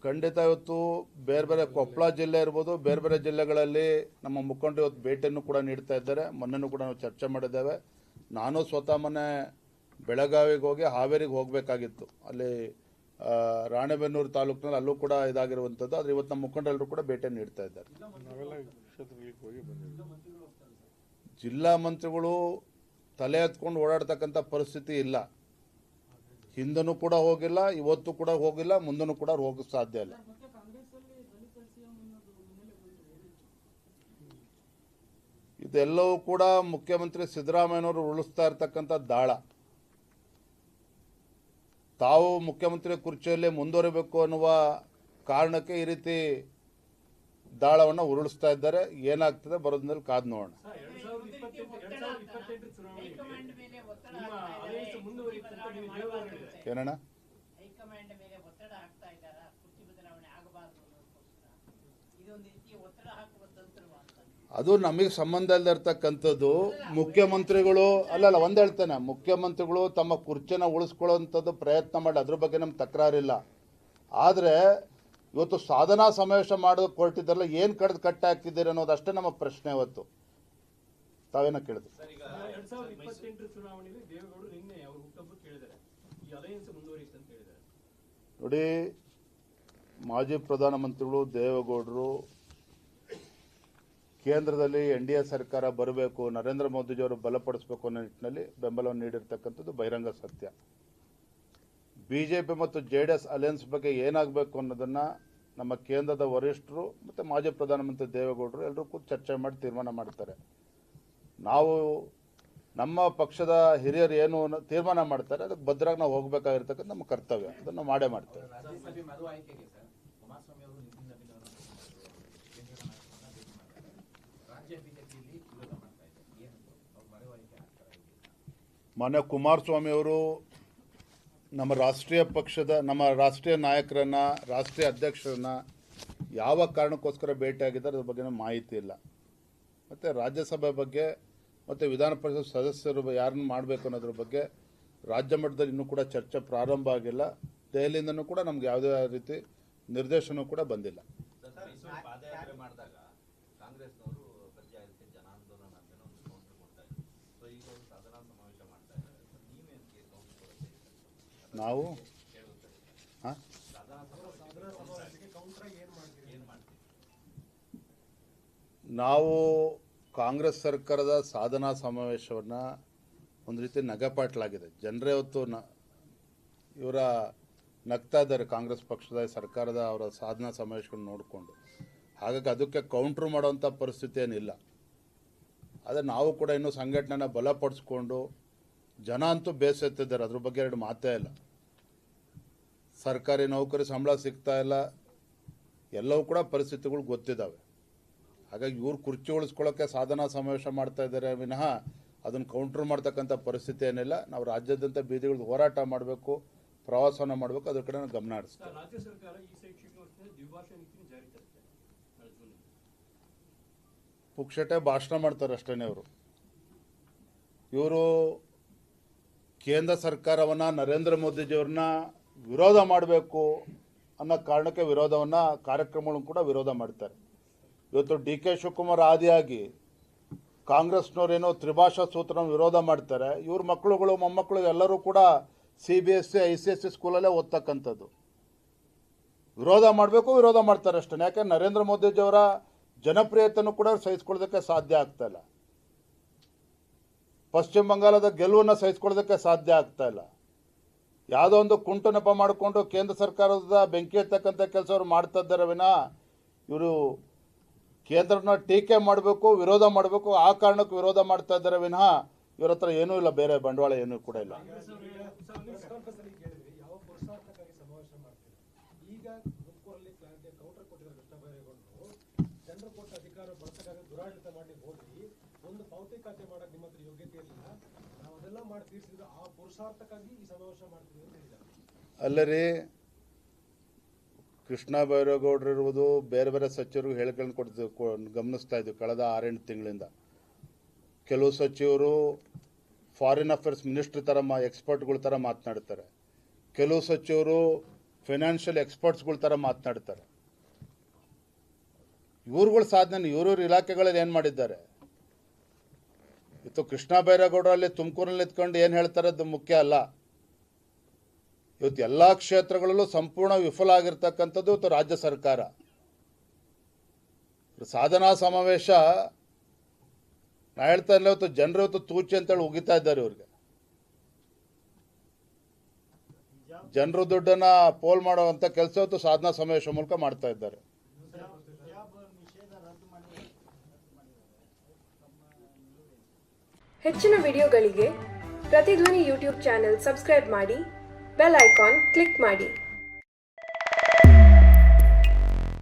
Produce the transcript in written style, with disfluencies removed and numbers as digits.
ಖಂಡಿತ ಇವತ್ತು ಬೇರೆ ಬೇರೆ ಕೊಪ್ಪಳ ಜಿಲ್ಲೆ ಇರ್ಬೋದು, ಬೇರೆ ಬೇರೆ ಜಿಲ್ಲೆಗಳಲ್ಲಿ ನಮ್ಮ ಮುಖಂಡರು ಇವತ್ತು ಭೇಟಿಯನ್ನು ಕೂಡ ನೀಡ್ತಾ ಇದ್ದಾರೆ. ಮೊನ್ನೆನೂ ಕೂಡ ನಾವು ಚರ್ಚೆ ಮಾಡಿದ್ದೇವೆ. ನಾನು ಸ್ವತಃ ಮೊನ್ನೆ ಬೆಳಗಾವಿಗೆ ಹೋಗಿ ಹಾವೇರಿಗೆ ಹೋಗಬೇಕಾಗಿತ್ತು. ಅಲ್ಲಿ ರಾಣೆಬೆನ್ನೂರು ತಾಲೂಕಿನಲ್ಲಿ ಅಲ್ಲೂ ಕೂಡ ಇದಾಗಿರುವಂಥದ್ದು. ಆದರೆ ಇವತ್ತು ನಮ್ಮ ಮುಖಂಡರೆಲ್ಲರೂ ಕೂಡ ಭೇಟಿಯನ್ನು ನೀಡ್ತಾ ಇದ್ದಾರೆ. ಜಿಲ್ಲಾ ಮಂತ್ರಿಗಳು ತಲೆ ಎತ್ಕೊಂಡು ಓಡಾಡ್ತಕ್ಕಂಥ ಪರಿಸ್ಥಿತಿ ಇಲ್ಲ. ಹಿಂದನೂ ಕೂಡ ಹೋಗಿಲ್ಲ, ಇವತ್ತು ಕೂಡ ಹೋಗಿಲ್ಲ, ಮುಂದನೂ ಕೂಡ ಹೋಗಕ್ಕೆ ಸಾಧ್ಯ ಇಲ್ಲ. ಇದೆಲ್ಲವೂ ಕೂಡ ಮುಖ್ಯಮಂತ್ರಿ ಸಿದ್ದರಾಮಯ್ಯನವರು ಉಳಿಸ್ತಾ ಇರ್ತಕ್ಕಂಥ ದಾಳ. ತಾವು ಮುಖ್ಯಮಂತ್ರಿ ಕುರ್ಚಿಯಲ್ಲಿ ಮುಂದುವರಿಬೇಕು ಅನ್ನುವ ಕಾರಣಕ್ಕೆ ಈ ರೀತಿ ದಾಳವನ್ನು ಉರುಳಿಸ್ತಾ ಇದ್ದಾರೆ. ಏನಾಗ್ತದೆ ಬರೋದ್ಮೇಲೆ ಕಾದು ನೋಡೋಣ. ಏನಣ್ಣ, ಅದು ನಮಗೆ ಸಂಬಂಧ ಇಲ್ದಿರ್ತಕ್ಕಂಥದ್ದು. ಮುಖ್ಯಮಂತ್ರಿಗಳು ಅಲ್ಲಲ್ಲ ಒಂದ್ ಹೇಳ್ತೇನೆ, ಮುಖ್ಯಮಂತ್ರಿಗಳು ತಮ್ಮ ಕುರ್ಚಿನ ಉಳಿಸ್ಕೊಳ್ಳುವಂಥದ್ದು ಪ್ರಯತ್ನ ಮಾಡಿ, ಅದ್ರ ಬಗ್ಗೆ ನಮ್ಗೆ ತಕರಾರಿಲ್ಲ. ಆದರೆ ಇವತ್ತು ಸಾಧನಾ ಸಮಾವೇಶ ಮಾಡೋದಕ್ಕೆ ಹೊರಟಿದ್ದಾರಲ್ಲ, ಏನು ಕಡ್ದು ಕಟ್ಟ ಹಾಕಿದ್ದೀರಿ ಅನ್ನೋದು ಅಷ್ಟೇ ನಮ್ಮ ಪ್ರಶ್ನೆ. ಇವತ್ತು ತಾವೇನ ಕೇಳಿದ್ರು ನೋಡಿ, ಮಾಜಿ ಪ್ರಧಾನಮಂತ್ರಿಗಳು ದೇವೇಗೌಡರು ಕೇಂದ್ರದಲ್ಲಿ NDA ಸರ್ಕಾರ ಬರಬೇಕು, ನರೇಂದ್ರ ಮೋದಿಜಿಯವರು ಬಲಪಡಿಸಬೇಕು ಅನ್ನೋ ನಿಟ್ಟಿನಲ್ಲಿ ಬೆಂಬಲವನ್ನು ನೀಡಿರ್ತಕ್ಕಂಥದ್ದು ಬಹಿರಂಗ ಸತ್ಯ. ಬಿಜೆಪಿ ಮತ್ತು JDS ಅಲಯನ್ಸ್ ಬಗ್ಗೆ ಏನಾಗಬೇಕು ಅನ್ನೋದನ್ನ ನಮ್ಮ ಕೇಂದ್ರದ ವರಿಷ್ಠರು ಮತ್ತು ಮಾಜಿ ಪ್ರಧಾನಮಂತ್ರಿ ದೇವೇಗೌಡರು ಎಲ್ಲರೂ ಕೂಡ ಚರ್ಚೆ ಮಾಡಿ ತೀರ್ಮಾನ ಮಾಡ್ತಾರೆ. ನಾವು ನಮ್ಮ ಪಕ್ಷದ ಹಿರಿಯರು ಏನು ತೀರ್ಮಾನ ಮಾಡ್ತಾರೆ ಅದಕ್ಕೆ ಭದ್ರಾಗಿ ನಾವು ಹೋಗಬೇಕಾಗಿರ್ತಕ್ಕಂಥ ನಮ್ಮ ಕರ್ತವ್ಯ, ಅದನ್ನು ಮಾಡೇ ಮಾಡ್ತೇವೆ. ಮಾನ್ಯ ಕುಮಾರಸ್ವಾಮಿ ಅವರು ನಮ್ಮ ರಾಷ್ಟ್ರೀಯ ಪಕ್ಷದ ರಾಷ್ಟ್ರೀಯ ನಾಯಕರನ್ನ, ರಾಷ್ಟ್ರೀಯ ಅಧ್ಯಕ್ಷರನ್ನ ಯಾವ ಕಾರಣಕ್ಕೋಸ್ಕರ ಭೇಟಿಯಾಗಿದ್ದಾರೆ ಅದ್ರ ಬಗ್ಗೆ ಮಾಹಿತಿ ಇಲ್ಲ. ಮತ್ತು ರಾಜ್ಯಸಭೆ ಬಗ್ಗೆ ಮತ್ತು ವಿಧಾನ ಪರಿಷತ್ ಸದಸ್ಯರು ಯಾರನ್ನು ಮಾಡಬೇಕು ಅನ್ನೋದ್ರ ಬಗ್ಗೆ ರಾಜ್ಯ ಮಟ್ಟದಲ್ಲಿ ಇನ್ನೂ ಕೂಡ ಚರ್ಚೆ ಪ್ರಾರಂಭ ಆಗಿಲ್ಲ. ದೆಹಲಿಯಿಂದನೂ ಕೂಡ ನಮ್ಗೆ ಯಾವುದೇ ರೀತಿ ನಿರ್ದೇಶನ ಕೂಡ ಬಂದಿಲ್ಲ. ನಾವು ಕಾಂಗ್ರೆಸ್ ಸರ್ಕಾರದ ಸಾಧನಾ ಸಮಾವೇಶವನ್ನು ಒಂದು ರೀತಿ ನಗೆಪಾಟ್ಲಾಗಿದೆ. ಜನರೇ ಹೊತ್ತು ಇವರ ನಗ್ತಾ ಇದ್ದಾರೆ ಕಾಂಗ್ರೆಸ್ ಪಕ್ಷದ ಸರ್ಕಾರದ ಅವರ ಸಾಧನಾ ಸಮಾವೇಶಗಳನ್ನು ನೋಡಿಕೊಂಡು. ಹಾಗಾಗಿ ಅದಕ್ಕೆ ಕೌಂಟ್ರ್ ಮಾಡೋವಂಥ ಪರಿಸ್ಥಿತಿ ಏನಿಲ್ಲ. ಆದರೆ ನಾವು ಕೂಡ ಇನ್ನೂ ಸಂಘಟನೆನ ಬಲಪಡಿಸ್ಕೊಂಡು, ಜನ ಅಂತೂ ಬೇಸತ್ತಿದ್ದಾರೆ, ಅದ್ರ ಬಗ್ಗೆ ಎರಡು ಮಾತೇ ಇಲ್ಲ. ಸರ್ಕಾರಿ ನೌಕರಿ ಸಂಬಳ ಸಿಗ್ತಾ ಇಲ್ಲ, ಎಲ್ಲವೂ ಕೂಡ ಪರಿಸ್ಥಿತಿಗಳು ಗೊತ್ತಿದ್ದಾವೆ. ಹಾಗಾಗಿ ಇವ್ರು ಕುರ್ಚಿ ಉಳಿಸ್ಕೊಳ್ಳೋಕ್ಕೆ ಸಾಧನಾ ಸಮಾವೇಶ ಮಾಡ್ತಾ ಇದ್ದಾರೆ ವಿನಃ ಅದನ್ನು ಕೌಂಟ್ರ್ ಮಾಡ್ತಕ್ಕಂಥ ಪರಿಸ್ಥಿತಿ ಏನಿಲ್ಲ. ನಾವು ರಾಜ್ಯಾದ್ಯಂತ ಬೀದಿಗಳು ಹೋರಾಟ ಮಾಡಬೇಕು, ಪ್ರವಾಸನ ಮಾಡಬೇಕು, ಅದ್ರ ಕಡೆ ಗಮನ ಹರಿಸ್ತೇವೆ. ಪುಕ್ಷಟೆ ಭಾಷಣ ಮಾಡ್ತಾರೆ ಅಷ್ಟೇ. ಇವರು ಕೇಂದ್ರ ಸರ್ಕಾರವನ್ನು, ನರೇಂದ್ರ ಮೋದಿಜಿಯವ್ರನ್ನ ವಿರೋಧ ಮಾಡಬೇಕು ಅನ್ನೋ ಕಾರಣಕ್ಕೆ ಕಾರ್ಯಕ್ರಮಗಳನ್ನು ಕೂಡ ವಿರೋಧ ಮಾಡ್ತಾರೆ. ಇವತ್ತು DK ಶಿವಕುಮಾರ್ ಆದಿಯಾಗಿ ಕಾಂಗ್ರೆಸ್ನವರೇನೋ ತ್ರಿಭಾಷಾ ಸೂತ್ರನ ವಿರೋಧ ಮಾಡ್ತಾರೆ. ಇವ್ರ ಮಕ್ಕಳುಗಳು, ಮೊಮ್ಮಕ್ಕಳು ಎಲ್ಲರೂ ಕೂಡ CBSE ICSE ಸ್ಕೂಲಲ್ಲೇ ಓದ್ತಕ್ಕಂಥದ್ದು. ವಿರೋಧ ಮಾಡ್ತಾರೆ ಅಷ್ಟೇ. ಯಾಕೆ ನರೇಂದ್ರ ಮೋದಿಜಿಯವರ ಜನಪ್ರಿಯತೆಯನ್ನು ಕೂಡ ಸಹಿಸ್ಕೊಳ್ಳೋದಕ್ಕೆ ಸಾಧ್ಯ ಆಗ್ತಾ ಇಲ್ಲ. ಪಶ್ಚಿಮ ಬಂಗಾಳದ ಗೆಲುವನ್ನು ಸಹಿಸ್ಕೊಳ್ಳೋದಕ್ಕೆ ಸಾಧ್ಯ ಆಗ್ತಾ ಇಲ್ಲ. ಯಾವುದೋ ಒಂದು ಕುಂಟು ನೆಪ ಮಾಡಿಕೊಂಡು ಕೇಂದ್ರ ಸರ್ಕಾರದ ಬೆಂಕಿ ಎತ್ತಕ್ಕಂಥ ಕೆಲಸವರು ಮಾಡ್ತಾ ಇದ್ದಾರೆ ವಿನಃ ಇವರು ಕೇಂದ್ರನ ಟೀಕೆ ಮಾಡಬೇಕು, ವಿರೋಧ ಮಾಡಬೇಕು, ಆ ಕಾರಣಕ್ಕೆ ವಿರೋಧ ಮಾಡ್ತಾ ಇದ್ದಾರೆ ವಿನಃ ಇವರ ಹತ್ರ ಏನೂ ಇಲ್ಲ, ಬೇರೆ ಬಂಡವಾಳ ಏನೂ ಕೂಡ ಇಲ್ಲ. ಅಲ್ಲರಿ ಕೃಷ್ಣ ಬೈರೇಗೌಡರು ಇರುವುದು, ಬೇರೆ ಬೇರೆ ಸಚಿವರು ಹೇಳಿಕೆಗಳನ್ನು ಗಮನಿಸ್ತಾ ಇದ್ವಿ ಕಳೆದ 6-8 ತಿಂಗಳಿಂದ. ಕೆಲವು ಸಚಿವರು ಫಾರಿನ್ ಅಫೇರ್ಸ್ ಮಿನಿಸ್ಟ್ರಿ ಥರ ಎಕ್ಸ್ಪರ್ಟ್ಗಳ ಥರ ಮಾತನಾಡ್ತಾರೆ. ಕೆಲವು ಸಚಿವರು ಫೈನಾನ್ಷಿಯಲ್ ಎಕ್ಸ್ಪರ್ಟ್ಸ್ಗಳ ಥರ ಮಾತನಾಡ್ತಾರೆ. ಇವ್ರುಗಳ ಸಾಧನೆ ಇವ್ರವ್ರ ಇಲಾಖೆಗಳಲ್ಲಿ ಏನು ಮಾಡಿದ್ದಾರೆ? ಇವತ್ತು ಕೃಷ್ಣ ಬೈರೇಗೌಡರಲ್ಲಿ ತುಮಕೂರಲ್ಲಿ ನಿಂತ್ಕೊಂಡು ಏನು ಹೇಳ್ತಾರೆ ಅದು ಮುಖ್ಯ ಅಲ್ಲ. ಇವತ್ತು ಎಲ್ಲ ಕ್ಷೇತ್ರಗಳಲ್ಲೂ ಸಂಪೂರ್ಣ ವಿಫಲ ಆಗಿರ್ತಕ್ಕಂಥದ್ದು ಇವತ್ತು ರಾಜ್ಯ ಸರ್ಕಾರ. ಸಾಧನಾ ಸಮಾವೇಶ ನಾ ಹೇಳ್ತಾ ಇಲ್ಲ, ಇವತ್ತು ಜನರು ಇವತ್ತು ತೂಚಿ ಅಂತೇಳಿ ಉಗಿತಾ ಇದ್ದಾರೆ. ಇವ್ರಿಗೆ ಜನರು ದುಡ್ಡನ್ನು ಪೋಲ್ ಮಾಡುವಂಥ ಕೆಲಸ ಇವತ್ತು ಸಾಧನಾ ಸಮಾವೇಶ ಮೂಲಕ ಮಾಡ್ತಾ ಇದ್ದಾರೆ. ಹೆಚ್ಚಿನ ವಿಡಿಯೋಗಳಿಗೆ ಪ್ರತಿಧ್ವನಿ ಯೂಟ್ಯೂಬ್ ಚಾನೆಲ್ ಸಬ್ಸ್ಕ್ರೈಬ್ ಮಾಡಿ, ಬೆಲ್ ಐಕಾನ್ ಕ್ಲಿಕ್ ಮಾಡಿ.